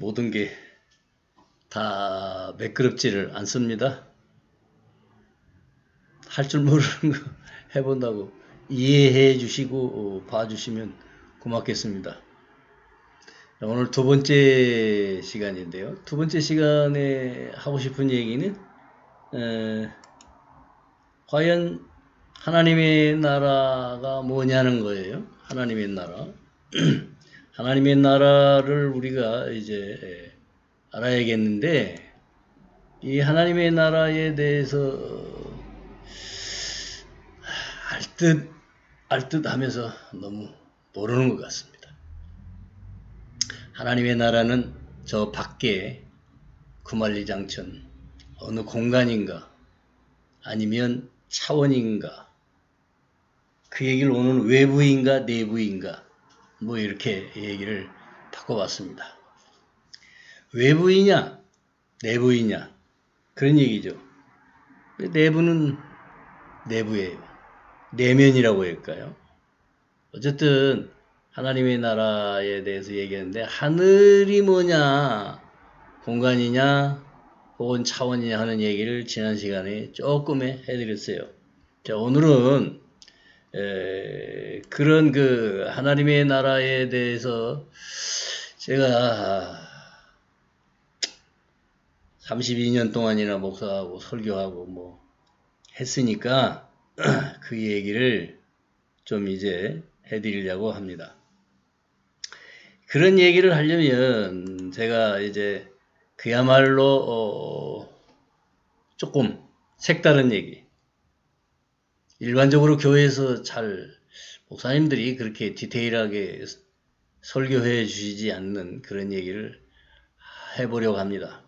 모든 게 다 매끄럽지를 않습니다. 할 줄 모르는 거 해본다고 이해해 주시고 봐주시면 고맙겠습니다. 오늘 두 번째 시간인데요. 두 번째 시간에 하고 싶은 얘기는 과연 하나님의 나라가 뭐냐는 거예요. 하나님의 나라. 하나님의 나라를 우리가 이제 알아야겠는데, 이 하나님의 나라에 대해서 알 듯 하면서 너무 모르는 것 같습니다. 하나님의 나라는 저 밖에 구만리장천 어느 공간인가 아니면 차원인가, 그 얘기를 오늘 외부인가 내부인가 뭐 이렇게 얘기를 바꿔봤습니다. 외부이냐 내부이냐 그런 얘기죠. 내부는 내부예요. 내면이라고 할까요? 어쨌든 하나님의 나라에 대해서 얘기하는데, 하늘이 뭐냐 공간이냐 혹은 차원이냐 하는 얘기를 지난 시간에 조금 해드렸어요. 자, 오늘은 그런 그 하나님의 나라에 대해서 제가 32년 동안이나 목사하고 설교하고 뭐 했으니까 그 얘기를 좀 이제 해드리려고 합니다. 그런 얘기를 하려면 제가 이제 그야말로 조금 색다른 얘기, 일반적으로 교회에서 잘 목사님들이 그렇게 디테일하게 설교해 주시지 않는 그런 얘기를 해보려고 합니다.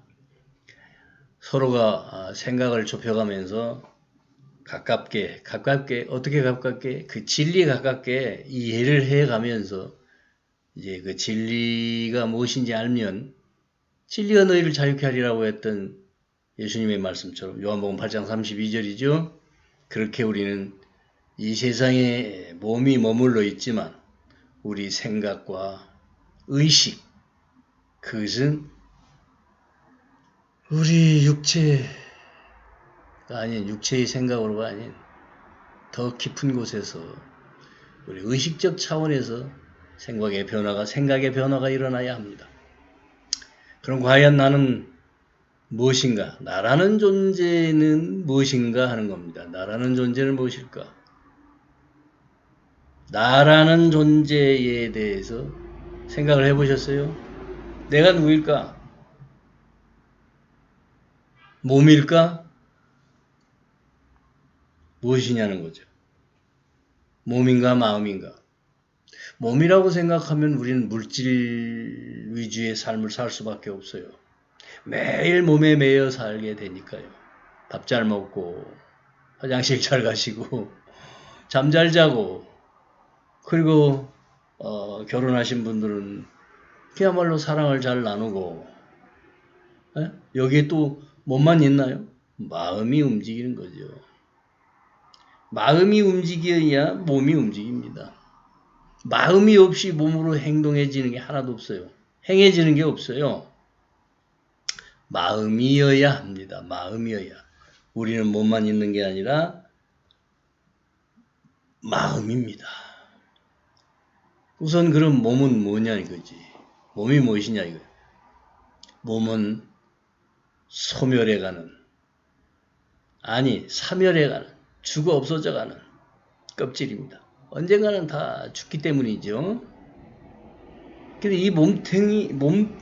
서로가 생각을 좁혀가면서 가깝게 어떻게 가깝게 그 진리에 가깝게 이해를 해가면서 이제 그 진리가 무엇인지 알면 진리가 너희를 자유케 하리라고 했던 예수님의 말씀처럼 요한복음 8장 32절이죠. 그렇게 우리는 이 세상에 몸이 머물러 있지만 우리 생각과 의식, 그것은 우리 육체가 아닌, 육체의 생각으로가 아닌 더 깊은 곳에서 우리 의식적 차원에서 생각의 변화가 일어나야 합니다. 그럼 과연 나는 무엇인가? 나라는 존재는 무엇인가 하는 겁니다. 나라는 존재는 무엇일까? 나라는 존재에 대해서 생각을 해보셨어요? 내가 누구일까? 몸일까? 무엇이냐는 거죠. 몸인가 마음인가? 몸이라고 생각하면 우리는 물질 위주의 삶을 살 수밖에 없어요. 매일 몸에 매여 살게 되니까요. 밥 잘 먹고 화장실 잘 가시고 잠 잘 자고, 그리고 결혼하신 분들은 그야말로 사랑을 잘 나누고, 여기에 또 몸만 있나요? 마음이 움직이는 거죠. 마음이 움직여야 몸이 움직입니다. 마음이 없이 몸으로 행동해지는 게 하나도 없어요. 행해지는 게 없어요. 마음이어야 합니다. 마음이어야. 우리는 몸만 있는 게 아니라 마음입니다. 우선 그럼 몸은 뭐냐 이거지. 몸이 무엇이냐 이거예요. 몸은 소멸해가는, 아니 사멸해가는, 죽어 없어져가는 껍질입니다. 언젠가는 다 죽기 때문이죠. 근데 이 몸통은요,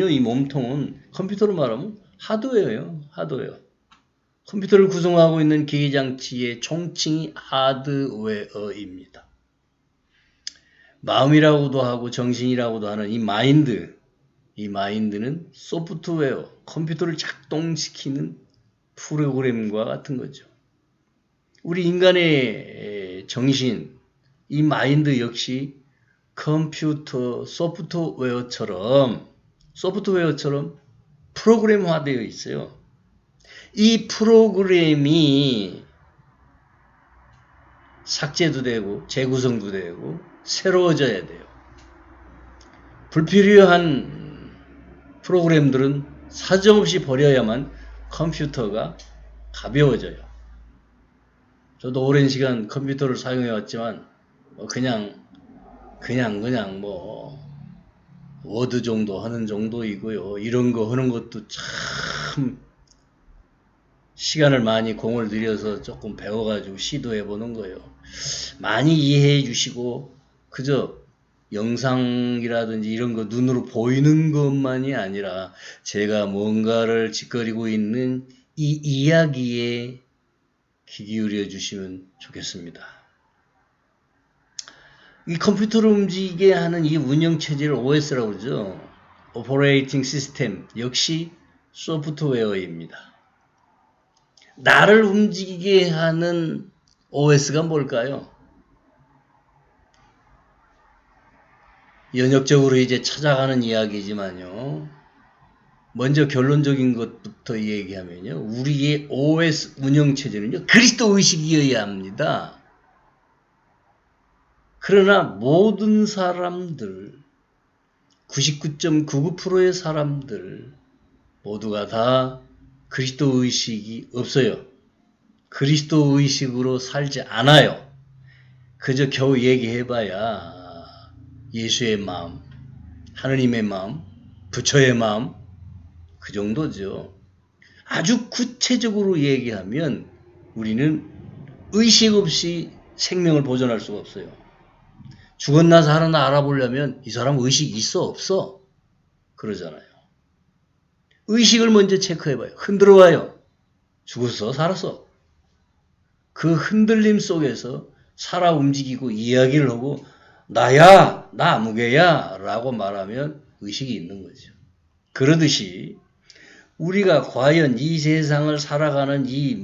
이 몸통은 컴퓨터로 말하면 하드웨어예요. 하드웨어. 컴퓨터를 구성하고 있는 기계장치의 총칭이 하드웨어입니다. 마음이라고도 하고 정신이라고도 하는 이 마인드는 소프트웨어, 컴퓨터를 작동시키는 프로그램과 같은 거죠. 우리 인간의 정신, 이 마인드 역시 컴퓨터 소프트웨어처럼 프로그램화되어 있어요. 이 프로그램이 삭제도 되고 재구성도 되고 새로워져야 돼요. 불필요한 프로그램들은 사정없이 버려야만 컴퓨터가 가벼워져요. 저도 오랜 시간 컴퓨터를 사용해 왔지만 그냥 뭐 워드 정도 하는 정도이고요. 이런 거 하는 것도 참 시간을 많이 공을 들여서 조금 배워가지고 시도해 보는 거예요. 많이 이해해 주시고 그저 영상이라든지 이런 거 눈으로 보이는 것만이 아니라 제가 뭔가를 짓거리고 있는 이 이야기에 귀 기울여 주시면 좋겠습니다. 이 컴퓨터를 움직이게 하는 이 운영체제를 OS라고 그러죠. 오퍼레이팅 시스템 역시 소프트웨어입니다. 나를 움직이게 하는 OS가 뭘까요? 연역적으로 이제 찾아가는 이야기지만요. 먼저 결론적인 것부터 얘기하면요. 우리의 OS 운영체제는요. 그리스도 의식이어야 합니다. 그러나 모든 사람들, 99.99%의 사람들 모두가 다 그리스도 의식이 없어요. 그리스도 의식으로 살지 않아요. 그저 겨우 얘기해봐야 예수의 마음, 하느님의 마음, 부처의 마음 그 정도죠. 아주 구체적으로 얘기하면 우리는 의식 없이 생명을 보존할 수가 없어요. 죽었나 살았나 알아보려면 이 사람 의식이 있어 없어? 그러잖아요. 의식을 먼저 체크해봐요. 흔들어봐요. 죽었어 살았어? 그 흔들림 속에서 살아 움직이고 이야기를 하고 나야 나 아무개야 라고 말하면 의식이 있는 거죠. 그러듯이 우리가 과연 이 세상을 살아가는 이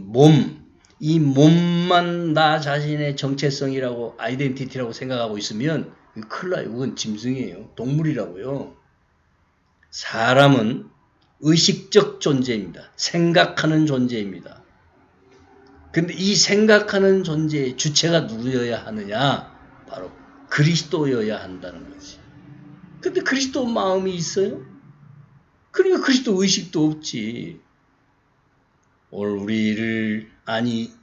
몸만 나 자신의 정체성이라고 아이덴티티라고 생각하고 있으면 큰일 나요. 그건 짐승이에요. 동물이라고요. 사람은 의식적 존재입니다. 생각하는 존재입니다. 근데 이 생각하는 존재의 주체가 누구여야 하느냐? 바로 그리스도여야 한다는 거지. 근데 그리스도 마음이 있어요? 그러니까 그리스도 의식도 없지. 오늘 우리를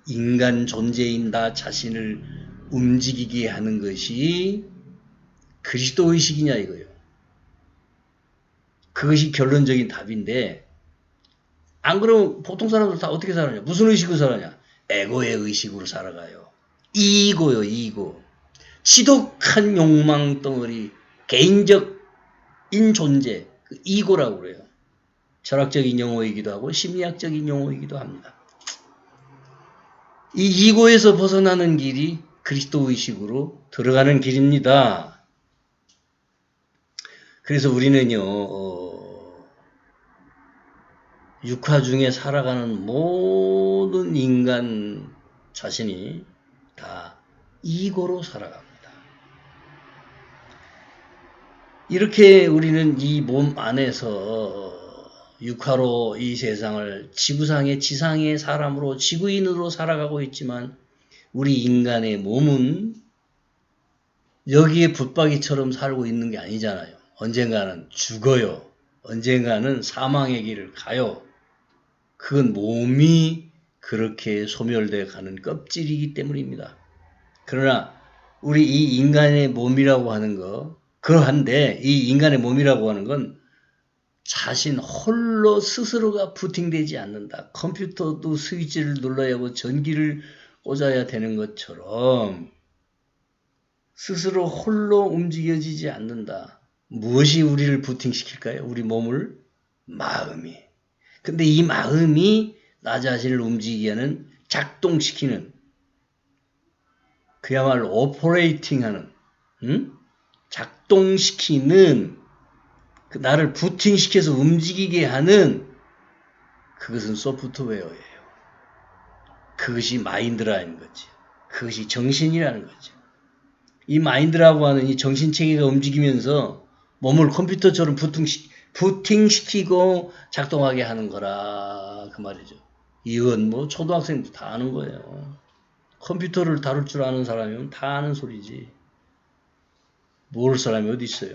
인간 존재인 나 자신을 움직이게 하는 것이 그리스도 의식이냐 이거예요. 그것이 결론적인 답인데 안 그러면 보통 사람들 다 어떻게 살아냐? 무슨 의식으로 살아냐? 에고의 의식으로 살아가요. 이고요, 이고. 지독한 욕망 덩어리, 개인적인 존재, 그 이고라고 그래요. 철학적인 용어이기도 하고 심리학적인 용어이기도 합니다. 이 이고에서 벗어나는 길이 그리스도 의식으로 들어가는 길입니다. 그래서 우리는요, 육화 중에 살아가는 모든 인간 자신이 다 이고로 살아갑니다. 이렇게 우리는 이 몸 안에서 육화로 이 세상을 지상의 사람으로 지구인으로 살아가고 있지만 우리 인간의 몸은 여기에 붙박이처럼 살고 있는 게 아니잖아요. 언젠가는 죽어요. 언젠가는 사망의 길을 가요. 그건 몸이 그렇게 소멸돼 가는 껍질이기 때문입니다. 그러나 우리 이 인간의 몸이라고 하는 거 그러한데 이 인간의 몸이라고 하는 건 자신 홀로 스스로가 부팅되지 않는다. 컴퓨터도 스위치를 눌러야 하고 전기를 꽂아야 되는 것처럼 스스로 홀로 움직여지지 않는다. 무엇이 우리를 부팅시킬까요? 우리 몸을? 마음이. 근데 이 마음이 나 자신을 움직이게 하는 작동시키는 그야말로 오퍼레이팅하는 작동시키는 그 나를 부팅시켜서 움직이게 하는 그것은 소프트웨어예요. 그것이 마인드라는 거지. 그것이 정신이라는 거죠. 이 마인드라고 하는 이 정신체계가 움직이면서 몸을 컴퓨터처럼 부팅시키고 작동하게 하는 거라 그 말이죠. 이건 뭐 초등학생도 다 아는 거예요. 컴퓨터를 다룰 줄 아는 사람이면 다 아는 소리지. 모를 사람이 어디 있어요.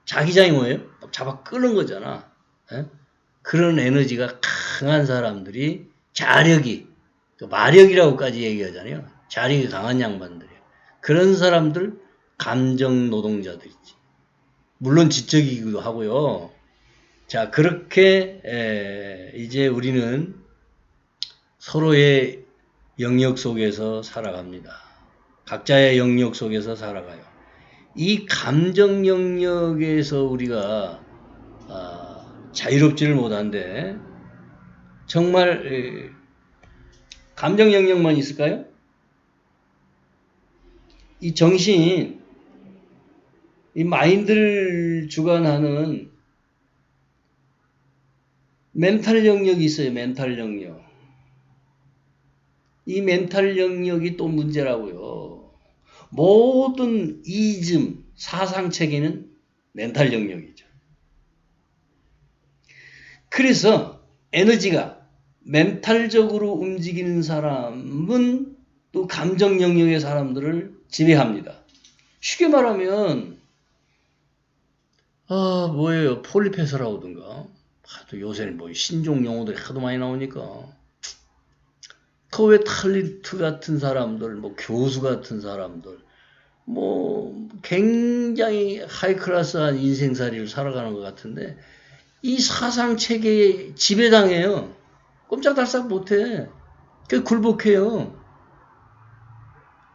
자기장이 뭐예요? 잡아 끄는 거잖아. 에? 그런 에너지가 강한 사람들이 자력이, 마력이라고까지 얘기하잖아요. 자력이 강한 양반들이에요. 그런 사람들 감정 노동자들이지. 물론 지적이기도 하고요. 자, 그렇게 이제 우리는 서로의 영역 속에서 살아갑니다. 각자의 영역 속에서 살아가요. 이 감정 영역에서 우리가 자유롭지를 못한데 정말 감정 영역만 있을까요? 이 정신, 이 마인드를 주관하는 멘탈 영역이 있어요. 멘탈 영역. 이 멘탈 영역이 또 문제라고요. 모든 이즘, 사상체계는 멘탈 영역이죠. 그래서 에너지가 멘탈적으로 움직이는 사람은 또 감정 영역의 사람들을 지배합니다. 쉽게 말하면 뭐예요? 폴리페서라고든가 하도 요새는 뭐 신종 용어들이 하도 많이 나오니까 그 외 탤런트 같은 사람들, 뭐 교수 같은 사람들, 뭐 굉장히 하이클래스한 인생살이를 살아가는 것 같은데 이 사상 체계에 지배당해요. 꼼짝달싹 못해. 그 굴복해요.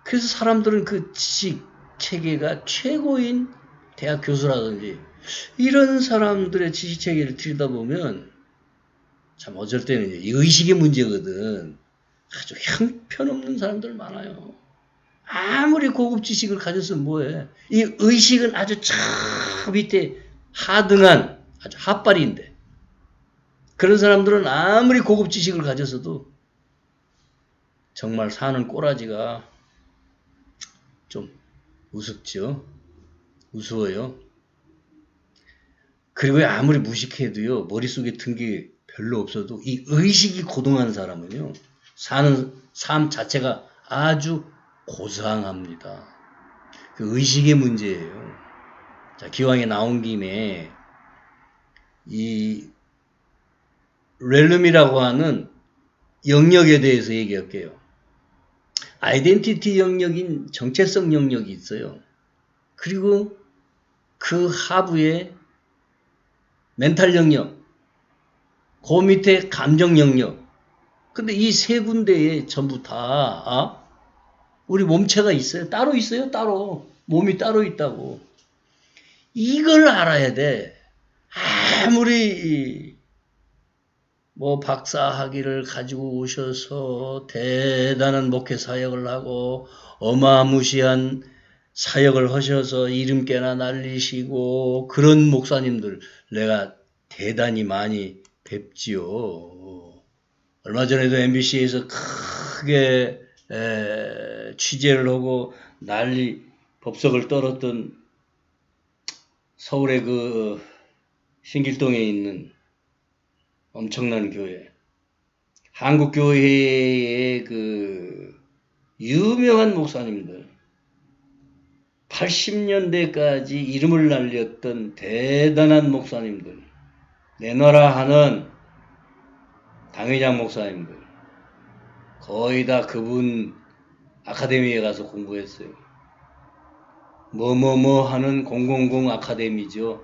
그래서 사람들은 그 지식 체계가 최고인 대학 교수라든지 이런 사람들의 지식 체계를 들여다보면 참 어쩔 때는 이 의식의 문제거든. 아주 형편없는 사람들 많아요. 아무리 고급 지식을 가졌으면 뭐해. 이 의식은 아주 저 밑에 하등한 아주 핫발인데 그런 사람들은 아무리 고급 지식을 가졌어도 정말 사는 꼬라지가 좀 우습죠. 우스워요. 그리고 아무리 무식해도요. 머릿속에 든 게 별로 없어도 이 의식이 고동한 사람은요. 사는 삶 자체가 아주 고상합니다. 그 의식의 문제예요. 자, 기왕에 나온 김에 이 렐름이라고 하는 영역에 대해서 얘기할게요. 아이덴티티 영역인 정체성 영역이 있어요. 그리고 그 하부에 멘탈 영역, 그 밑에 감정 영역. 근데 이 세 군데에 전부 다 우리 몸체가 있어요. 따로 있어요. 따로. 몸이 따로 있다고. 이걸 알아야 돼. 아무리 뭐 박사 학위를 가지고 오셔서 대단한 목회 사역을 하고 어마무시한 사역을 하셔서 이름깨나 날리시고 그런 목사님들 내가 대단히 많이 뵙지요. 얼마 전에도 MBC에서 크게 취재를 하고 난리 법석을 떨었던 서울의 그 신길동에 있는 엄청난 교회, 한국교회의 그 유명한 목사님들, 80년대까지 이름을 날렸던 대단한 목사님들, 내놔라 하는 당회장 목사님들, 거의 다 그분 아카데미에 가서 공부했어요. 뭐뭐뭐 하는 000 아카데미죠.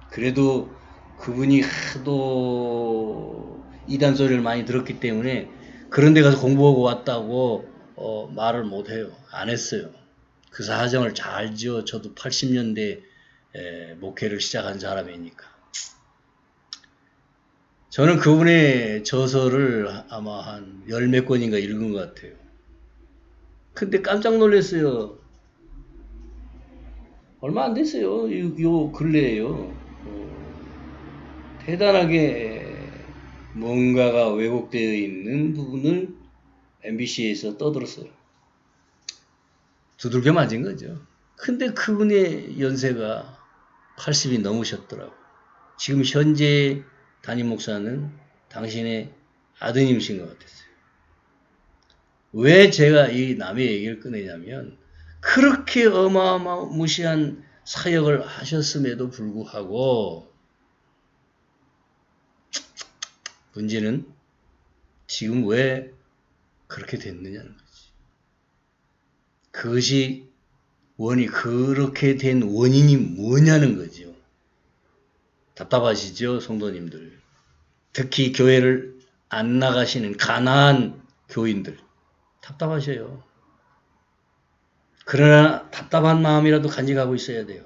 그래도 그분이 하도 이단 소리를 많이 들었기 때문에 그런 데 가서 공부하고 왔다고 말을 못해요. 안 했어요. 그 사정을 잘 알죠. 저도 80년대 목회를 시작한 사람이니까. 저는 그분의 저서를 아마 한 10몇 권인가 읽은 것 같아요. 근데 깜짝 놀랐어요. 얼마 안 됐어요. 요 근래에요. 대단하게 뭔가가 왜곡되어 있는 부분을 MBC에서 떠들었어요. 두들겨 맞은 거죠. 근데 그분의 연세가 80이 넘으셨더라고. 지금 현재 담임 목사는 당신의 아드님이신 것 같았어요. 왜 제가 이 남의 얘기를 꺼내냐면 그렇게 어마어마무시한 사역을 하셨음에도 불구하고 문제는 지금 왜 그렇게 됐느냐는 거지. 그것이 그렇게 된 원인이 뭐냐는 거죠. 답답하시죠, 성도님들. 특히 교회를 안 나가시는 가난한 교인들. 답답하셔요. 그러나 답답한 마음이라도 간직하고 있어야 돼요.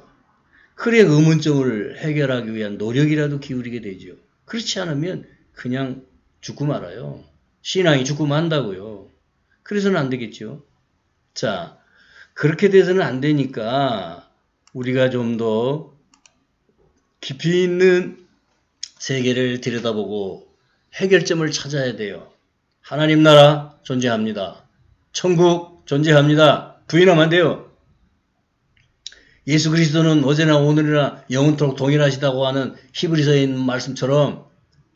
그래야 의문점을 해결하기 위한 노력이라도 기울이게 되죠. 그렇지 않으면 그냥 죽고 말아요. 신앙이 죽고 만다고요. 그래서는 안 되겠죠. 자, 그렇게 돼서는 안 되니까 우리가 좀 더 깊이 있는 세계를 들여다보고 해결점을 찾아야 돼요. 하나님 나라 존재합니다. 천국 존재합니다. 부인하면 안 돼요. 예수 그리스도는 어제나 오늘이나 영원토록 동일하시다고 하는 히브리서에 있는 말씀처럼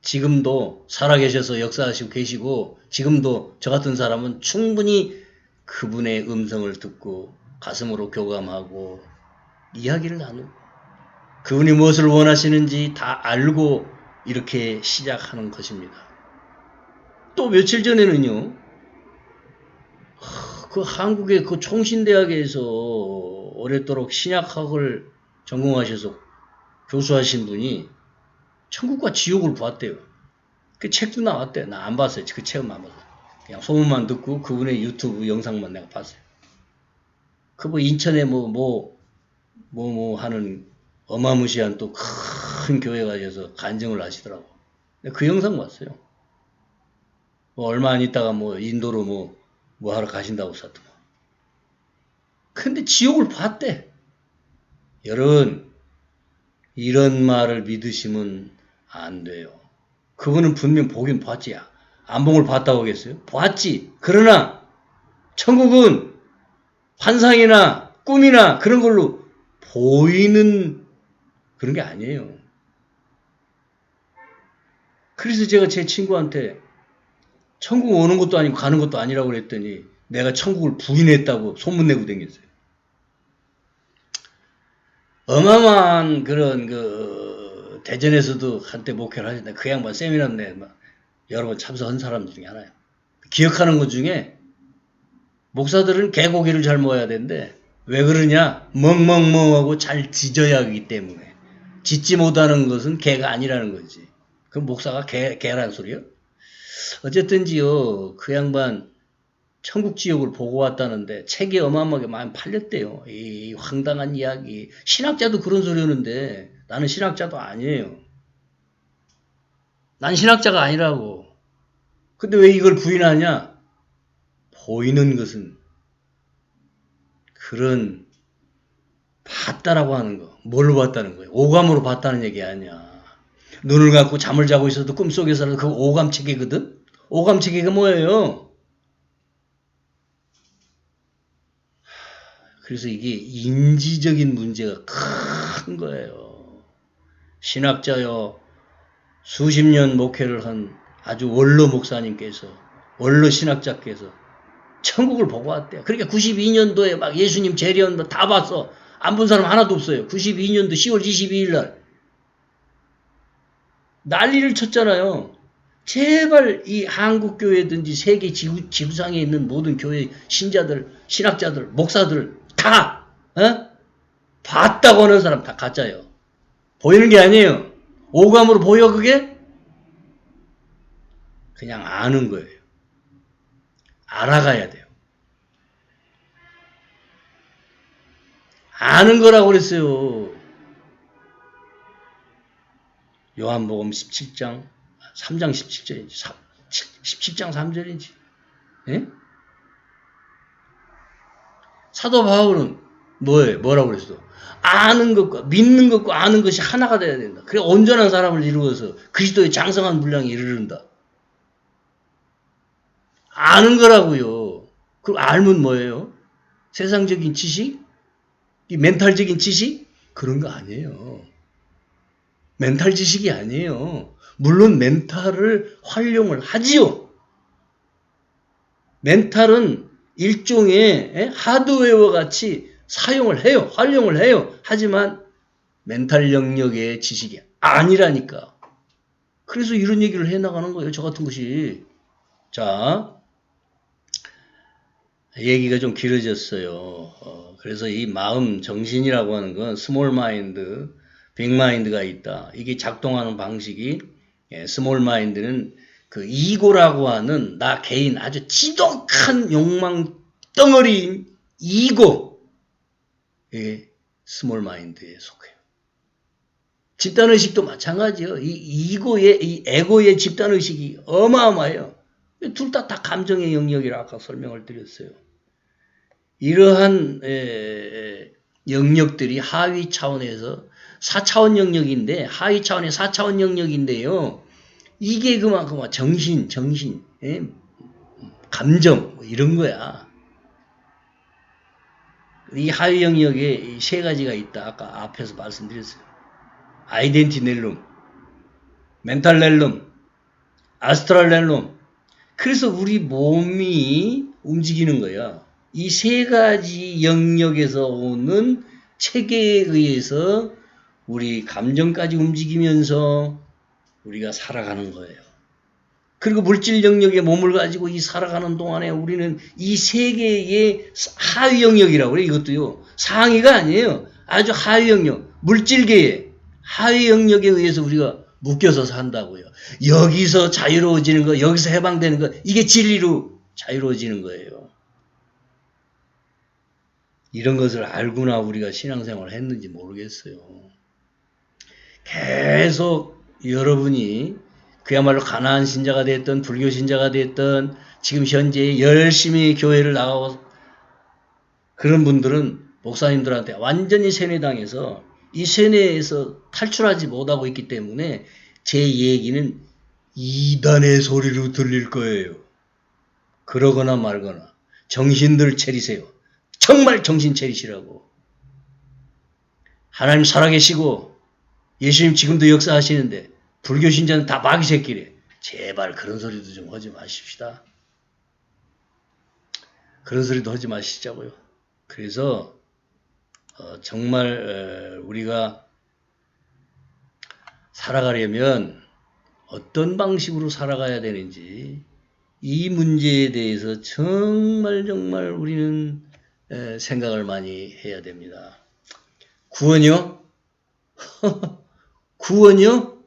지금도 살아계셔서 역사하시고 계시고 지금도 저 같은 사람은 충분히 그분의 음성을 듣고 가슴으로 교감하고 이야기를 나누고 그분이 무엇을 원하시는지 다 알고 이렇게 시작하는 것입니다. 또 며칠 전에는요. 그 한국의 그 총신대학에서 오랫도록 신약학을 전공하셔서 교수하신 분이 천국과 지옥을 보았대요. 그 책도 나왔대. 나 안 봤어요. 그 책은 안 봤어요. 그냥 소문만 듣고 그분의 유튜브 영상만 내가 봤어요. 그 뭐 인천에 뭐 하는 어마무시한 또 큰 교회 가셔서 간증을 하시더라고. 그 영상 봤어요. 뭐 얼마 안 있다가 뭐 인도로 뭐 하러 가신다고 썼더만. 근데 지옥을 봤대. 여러분, 이런 말을 믿으시면 안 돼요. 그분은 분명 보긴 봤지. 안봉을 봤다고 하겠어요? 봤지. 그러나 천국은 환상이나 꿈이나 그런 걸로 보이는 그런 게 아니에요. 그래서 제가 제 친구한테 천국 오는 것도 아니고 가는 것도 아니라고 그랬더니 내가 천국을 부인했다고 소문내고 다녔어요. 어마어마한 그런 대전에서도 한때 목회를 하셨다. 그 양반 세미나인데 여러 번 참석한 사람 중에 하나예요. 기억하는 것 중에 목사들은 개고기를 잘 먹어야 되는데 왜 그러냐? 멍멍멍하고 잘 짖어야 하기 때문에. 짖지 못하는 것은 개가 아니라는 거지. 그럼 목사가 개란 소리요? 어쨌든지요. 그 양반 천국 지옥을 보고 왔다는데 책이 어마어마하게 많이 팔렸대요. 이 황당한 이야기. 신학자도 그런 소리 하는데 나는 신학자도 아니에요. 난 신학자가 아니라고. 근데 왜 이걸 부인하냐? 보이는 것은 그런 봤다라고 하는 거. 뭘로 봤다는 거예요? 오감으로 봤다는 얘기 아니야. 눈을 감고 잠을 자고 있어도 꿈속에서는 그 오감체계거든? 오감체계가 뭐예요? 그래서 이게 인지적인 문제가 큰 거예요. 신학자요. 수십 년 목회를 한 아주 원로 목사님께서, 원로 신학자께서 천국을 보고 왔대요. 그러니까 92년도에 막 예수님 재련 다 봤어. 안 본 사람 하나도 없어요. 92년도 10월 22일 날. 난리를 쳤잖아요. 제발 이 한국교회든지 세계 지구상에 있는 모든 교회 신자들, 신학자들, 목사들 다 봤다고 하는 사람 다 가짜예요. 보이는 게 아니에요. 오감으로 보여 그게? 그냥 아는 거예요. 알아가야 돼요. 아는 거라고 그랬어요. 요한복음 17장 3장 17절인지 17장 3절인지 예? 사도 바울은 뭐라고 그랬어? 아는 것과 믿는 것과 아는 것이 하나가 돼야 된다. 그래 온전한 사람을 이루어서 그리스도의 장성한 분량에 이르른다. 아는 거라고요. 그럼 알면 뭐예요? 세상적인 지식? 이 멘탈적인 지식? 그런 거 아니에요. 멘탈 지식이 아니에요. 물론 멘탈을 활용을 하지요. 멘탈은 일종의 하드웨어와 같이 사용을 해요. 활용을 해요. 하지만 멘탈 영역의 지식이 아니라니까. 그래서 이런 얘기를 해나가는 거예요. 저 같은 것이. 자, 얘기가 좀 길어졌어요. 그래서 이 마음, 정신이라고 하는 건 스몰 마인드, 빅 마인드가 있다. 이게 작동하는 방식이 스몰 마인드는 그 이고라고 하는 나 개인 아주 지독한 욕망 덩어리인 이고 스몰 마인드에 속해요. 집단의식도 마찬가지예요. 이 이고의, 이 에고의 집단의식이 어마어마해요. 둘 다 감정의 영역이라 아까 설명을 드렸어요. 이러한 영역들이 하위 차원에서 4차원 영역인데, 하위 차원의 4차원 영역인데요. 이게 그만큼 정신, 감정, 뭐 이런 거야. 이 하위 영역에 세 가지가 있다. 아까 앞에서 말씀드렸어요. 아이덴티 넬룸, 멘탈 넬룸, 아스트랄 넬룸. 그래서 우리 몸이 움직이는 거야. 이 세 가지 영역에서 오는 체계에 의해서 우리 감정까지 움직이면서 우리가 살아가는 거예요. 그리고 물질 영역에 몸을 가지고 이 살아가는 동안에 우리는 이 세계의 하위 영역이라고 그래요. 이것도요. 상위가 아니에요. 아주 하위 영역, 물질계의 하위 영역에 의해서 우리가 묶여서 산다고요. 여기서 자유로워지는 거, 여기서 해방되는 거, 이게 진리로 자유로워지는 거예요. 이런 것을 알고나 우리가 신앙생활을 했는지 모르겠어요. 계속 여러분이 그야말로 가나안 신자가 됐든 불교 신자가 됐든 지금 현재 열심히 교회를 나가고 그런 분들은 목사님들한테 완전히 세뇌당해서 이 세뇌에서 탈출하지 못하고 있기 때문에 제 얘기는 이단의 소리로 들릴 거예요. 그러거나 말거나 정신들 차리세요. 정말 정신 차리시라고. 하나님 살아계시고 예수님 지금도 역사하시는데 불교 신자는 다 마귀 새끼래. 제발 그런 소리도 좀 하지 마십시다. 그런 소리도 하지 마시자고요. 그래서 정말 우리가 살아가려면 어떤 방식으로 살아가야 되는지 이 문제에 대해서 정말 우리는 생각을 많이 해야 됩니다. 구원이요? 구원이요?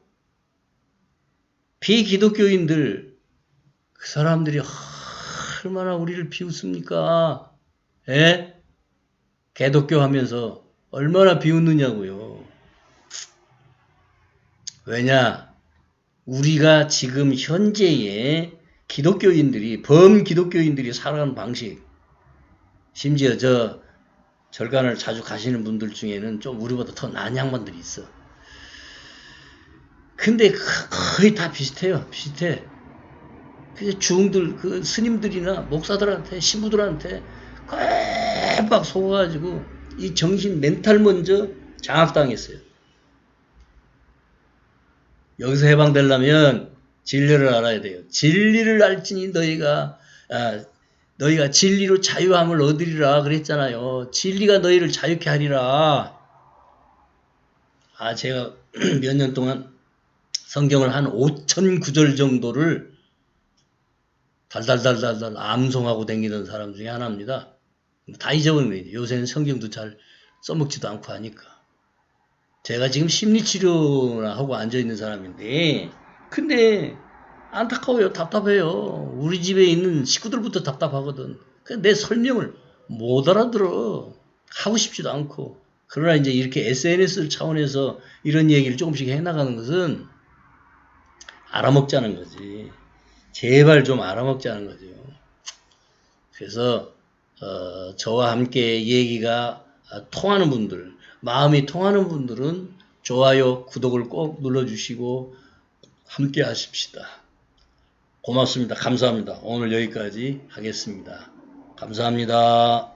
비기독교인들 그 사람들이 얼마나 우리를 비웃습니까? 예? 개독교 하면서 얼마나 비웃느냐고요. 왜냐? 우리가 지금 현재의 기독교인들이 범기독교인들이 살아가는 방식 심지어 절간을 자주 가시는 분들 중에는 좀 우리보다 더 나은 양반들이 있어. 근데 거의 다 비슷해요. 비슷해. 그래서 중들, 그 스님들이나 목사들한테, 신부들한테 꽉 속아가지고 이 정신 멘탈 먼저 장악당했어요. 여기서 해방되려면 진리를 알아야 돼요. 진리를 알지니 너희가 진리로 자유함을 얻으리라 그랬잖아요. 진리가 너희를 자유케 하리라. 제가 몇 년 동안 성경을 한 5,000구절 정도를 달달달달 암송하고 다니던 사람 중에 하나입니다. 다 잊어버린 거예요. 요새는 성경도 잘 써먹지도 않고 하니까. 제가 지금 심리치료나 하고 앉아있는 사람인데 근데 안타까워요. 답답해요. 우리 집에 있는 식구들부터 답답하거든. 내 설명을 못 알아들어. 하고 싶지도 않고. 그러나 이제 이렇게 SNS 차원에서 이런 얘기를 조금씩 해나가는 것은 알아먹자는 거지. 제발 좀 알아먹자는 거죠. 그래서 저와 함께 얘기가 통하는 분들, 마음이 통하는 분들은 좋아요, 구독을 꼭 눌러주시고 함께 하십시다. 고맙습니다. 감사합니다. 오늘 여기까지 하겠습니다. 감사합니다.